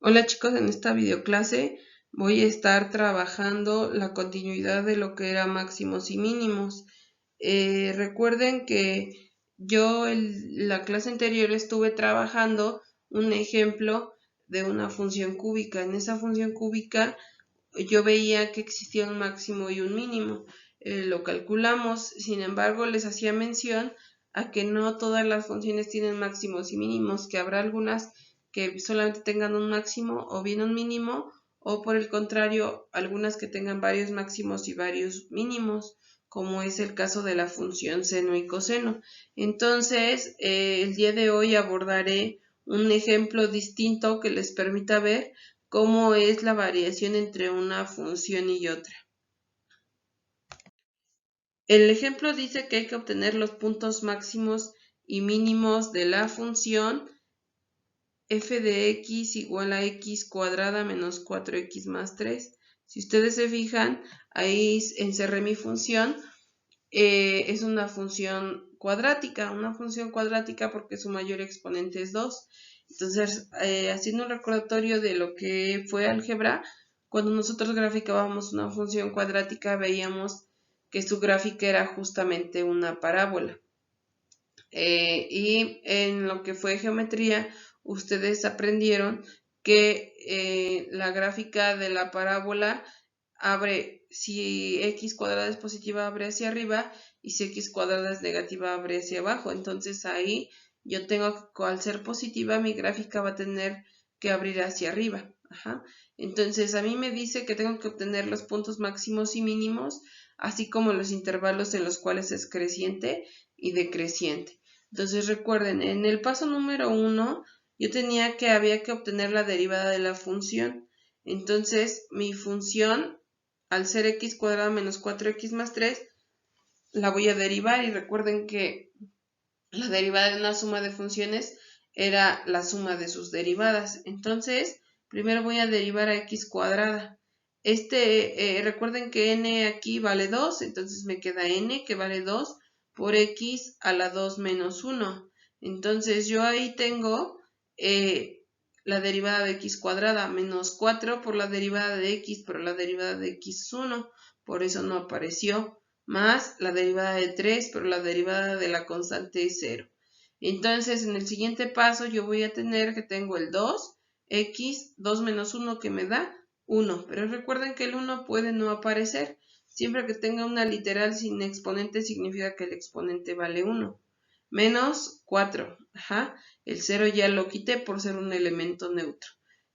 Hola chicos, en esta videoclase voy a estar trabajando la continuidad de lo que era máximos y mínimos. Recuerden que yo en la clase anterior estuve trabajando un ejemplo de una función cúbica. En esa función cúbica yo veía que existía un máximo y un mínimo. Lo calculamos, sin embargo les hacía mención a que no todas las funciones tienen máximos y mínimos, que habrá algunas que solamente tengan un máximo o bien un mínimo, o por el contrario, algunas que tengan varios máximos y varios mínimos, como es el caso de la función seno y coseno. Entonces, el día de hoy abordaré un ejemplo distinto que les permita ver cómo es la variación entre una función y otra. El ejemplo dice que hay que obtener los puntos máximos y mínimos de la función f de x igual a x cuadrada menos 4x más 3. Si ustedes se fijan, ahí encerré mi función. Es una función cuadrática porque su mayor exponente es 2. Entonces, haciendo un recordatorio de lo que fue álgebra, cuando nosotros graficábamos una función cuadrática veíamos que su gráfica era justamente una parábola. Y en lo que fue geometría, ustedes aprendieron que la gráfica de la parábola abre, si x cuadrada es positiva, abre hacia arriba, y si x cuadrada es negativa, abre hacia abajo. Entonces ahí yo tengo que, al ser positiva, mi gráfica va a tener que abrir hacia arriba. Entonces a mí me dice que tengo que obtener los puntos máximos y mínimos, así como los intervalos en los cuales es creciente y decreciente. Entonces recuerden, en el paso número 1 yo había que obtener la derivada de la función. Entonces mi función, al ser x cuadrada menos 4x más 3, la voy a derivar, y recuerden que la derivada de una suma de funciones era la suma de sus derivadas. Entonces, primero voy a derivar a x cuadrada. Recuerden que n aquí vale 2, entonces me queda n que vale 2 por x a la 2 menos 1. Entonces yo ahí tengo la derivada de x cuadrada menos 4 por la derivada de x, pero la derivada de x es 1, por eso no apareció, más la derivada de 3, pero la derivada de la constante es 0. Entonces, en el siguiente paso yo voy a tener que tengo el 2x, 2 menos 1 que me da 1. Pero recuerden que el 1 puede no aparecer. Siempre que tenga una literal sin exponente significa que el exponente vale 1. Menos 4. El 0 ya lo quité por ser un elemento neutro.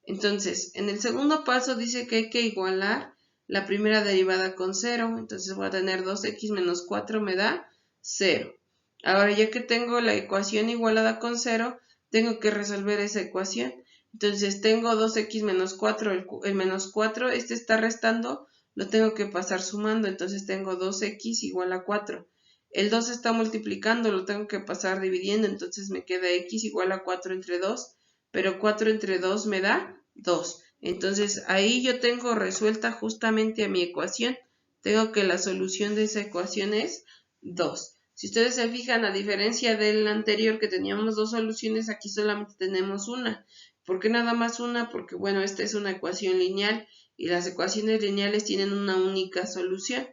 Entonces, en el segundo paso dice que hay que igualar la primera derivada con 0, entonces voy a tener 2x menos 4 me da 0. Ahora, ya que tengo la ecuación igualada con 0, tengo que resolver esa ecuación. Entonces tengo 2x menos 4, el menos 4, este está restando, lo tengo que pasar sumando, entonces tengo 2x igual a 4. El 2 está multiplicando, lo tengo que pasar dividiendo, entonces me queda x igual a 4 entre 2, pero 4 entre 2 me da 2. Entonces ahí yo tengo resuelta justamente a mi ecuación. Tengo que la solución de esa ecuación es 2. Si ustedes se fijan, a diferencia del anterior que teníamos dos soluciones, aquí solamente tenemos una. ¿Por qué nada más una? Porque bueno, esta es una ecuación lineal y las ecuaciones lineales tienen una única solución.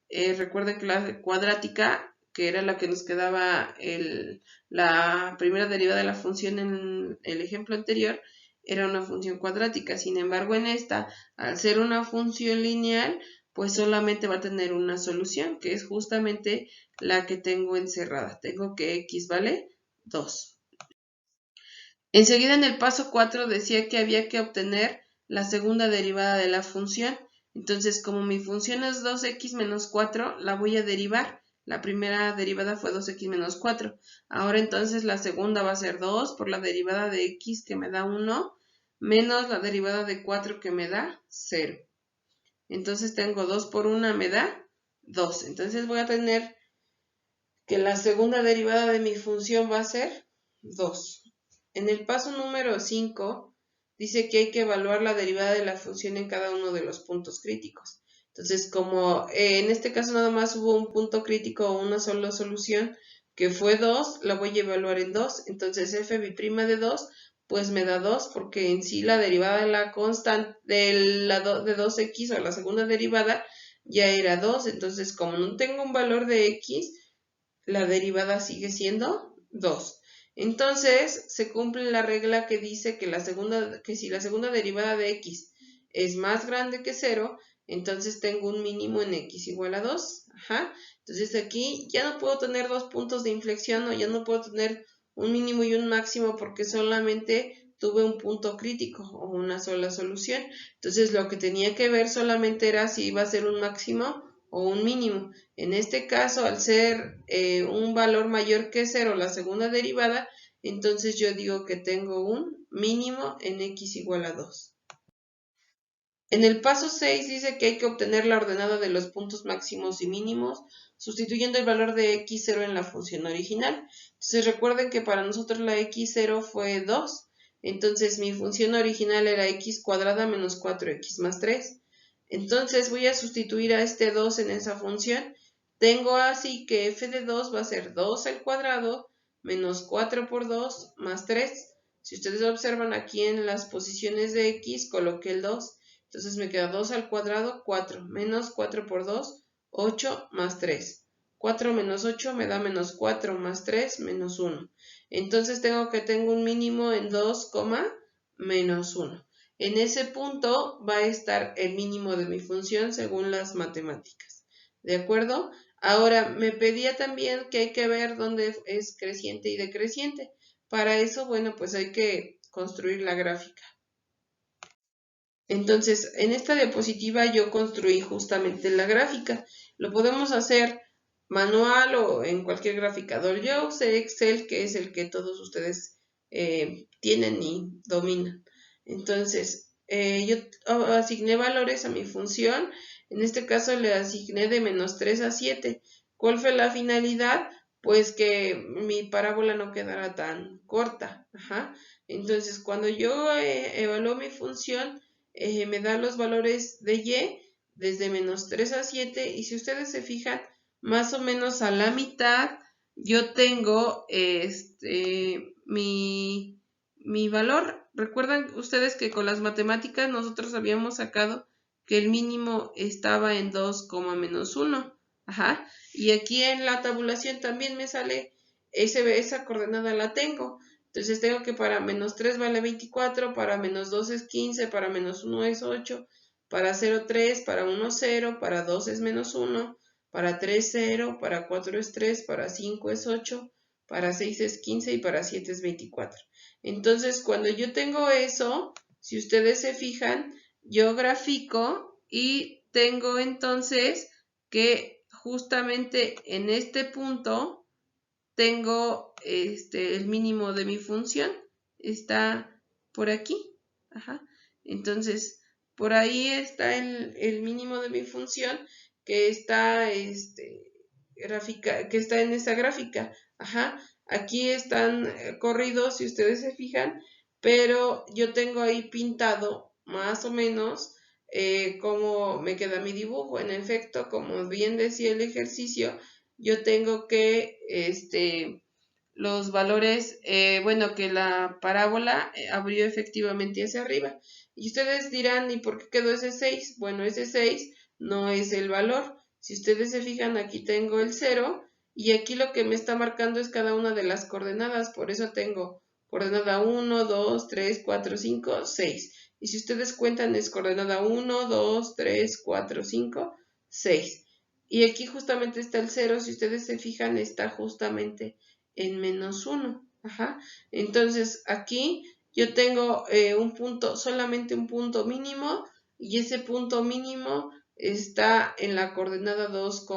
Recuerden que la cuadrática, que era la que nos quedaba la primera derivada de la función en el ejemplo anterior, era una función cuadrática. Sin embargo, en esta, al ser una función lineal, pues solamente va a tener una solución, que es justamente la que tengo encerrada. Tengo que x vale 2. Enseguida, en el paso 4 decía que había que obtener la segunda derivada de la función. Entonces, como mi función es 2x menos 4, la voy a derivar. La primera derivada fue 2x menos 4. Ahora entonces la segunda va a ser 2 por la derivada de x, que me da 1, menos la derivada de 4, que me da 0. Entonces tengo 2 por 1 me da 2. Entonces voy a tener que la segunda derivada de mi función va a ser 2. En el paso número 5 dice que hay que evaluar la derivada de la función en cada uno de los puntos críticos. Entonces, como en este caso nada más hubo un punto crítico o una sola solución, que fue 2, la voy a evaluar en 2. Entonces f' de 2 pues me da 2, porque en sí la derivada de la constante de 2x o la segunda derivada ya era 2, entonces como no tengo un valor de x, la derivada sigue siendo 2. Entonces se cumple la regla que dice que si la segunda derivada de x es más grande que 0, entonces tengo un mínimo en x igual a 2. Ajá. Entonces aquí ya no puedo tener dos puntos de inflexión o ya no puedo tener un mínimo y un máximo porque solamente tuve un punto crítico o una sola solución. Entonces lo que tenía que ver solamente era si iba a ser un máximo o un mínimo. En este caso, al ser un valor mayor que 0 la segunda derivada, entonces yo digo que tengo un mínimo en x igual a 2. En el paso 6 dice que hay que obtener la ordenada de los puntos máximos y mínimos sustituyendo el valor de x0 en la función original. Entonces recuerden que para nosotros la x0 fue 2, entonces mi función original era x cuadrada menos 4x más 3. Entonces voy a sustituir a este 2 en esa función. Tengo así que f de 2 va a ser 2 al cuadrado menos 4 por 2 más 3. Si ustedes observan aquí en las posiciones de x, coloqué el 2. Entonces me queda 2 al cuadrado, 4, menos 4 por 2, 8 más 3. 4 menos 8 me da menos 4 más 3, menos 1. Entonces tengo un mínimo en 2, menos 1. En ese punto va a estar el mínimo de mi función según las matemáticas. ¿De acuerdo? Ahora, me pedía también que hay que ver dónde es creciente y decreciente. Para eso, bueno, pues hay que construir la gráfica. Entonces, en esta diapositiva yo construí justamente la gráfica. Lo podemos hacer manual o en cualquier graficador. Yo usé Excel, que es el que todos ustedes tienen y dominan. Entonces, yo asigné valores a mi función. En este caso le asigné de menos 3 a 7. ¿Cuál fue la finalidad? Pues que mi parábola no quedara tan corta. Ajá. Entonces, cuando yo evaluó mi función, me da los valores de y desde menos 3 a 7 y si ustedes se fijan, más o menos a la mitad yo tengo mi valor. Recuerdan ustedes que con las matemáticas nosotros habíamos sacado que el mínimo estaba en 2, menos 1. Ajá. Y aquí en la tabulación también me sale esa coordenada la tengo. Entonces tengo que para menos 3 vale 24, para menos 2 es 15, para menos 1 es 8, para 0 3, para 1 0, para 2 es menos 1, para 3 0, para 4 es 3, para 5 es 8, para 6 es 15 y para 7 es 24. Entonces cuando yo tengo eso, si ustedes se fijan, yo grafico y tengo entonces que justamente en este punto tengo el mínimo de mi función, está por aquí. Ajá. Entonces, por ahí está el mínimo de mi función que está, que está en esta gráfica. Ajá. Aquí están corridos, si ustedes se fijan, pero yo tengo ahí pintado más o menos cómo me queda mi dibujo. En efecto, como bien decía el ejercicio, yo tengo que los valores, bueno, que la parábola abrió efectivamente hacia arriba. Y ustedes dirán, ¿y por qué quedó ese 6? Bueno, ese 6 no es el valor. Si ustedes se fijan, aquí tengo el 0 y aquí lo que me está marcando es cada una de las coordenadas. Por eso tengo coordenada 1, 2, 3, 4, 5, 6. Y si ustedes cuentan es coordenada 1, 2, 3, 4, 5, 6. Y aquí justamente está el 0, si ustedes se fijan, está justamente en menos 1. Ajá. Entonces aquí yo tengo solamente un punto mínimo, y ese punto mínimo está en la coordenada 2,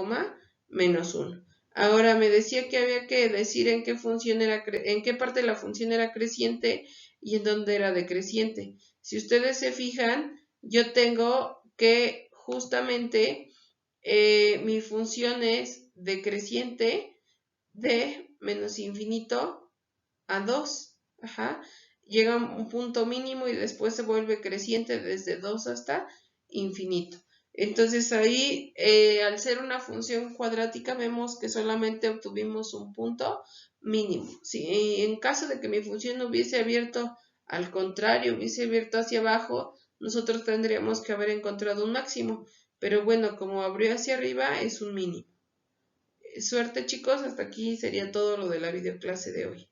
menos 1. Ahora me decía que había que decir en qué parte de la función era creciente y en dónde era decreciente. Si ustedes se fijan, yo tengo que justamente mi función es decreciente de menos infinito a 2. Ajá. Llega a un punto mínimo y después se vuelve creciente desde 2 hasta infinito. Entonces ahí, al ser una función cuadrática, vemos que solamente obtuvimos un punto mínimo. Si en caso de que mi función hubiese abierto Al contrario, hubiese abierto hacia abajo, nosotros tendríamos que haber encontrado un máximo, pero bueno, como abrió hacia arriba es un mínimo. Suerte chicos, hasta aquí sería todo lo de la videoclase de hoy.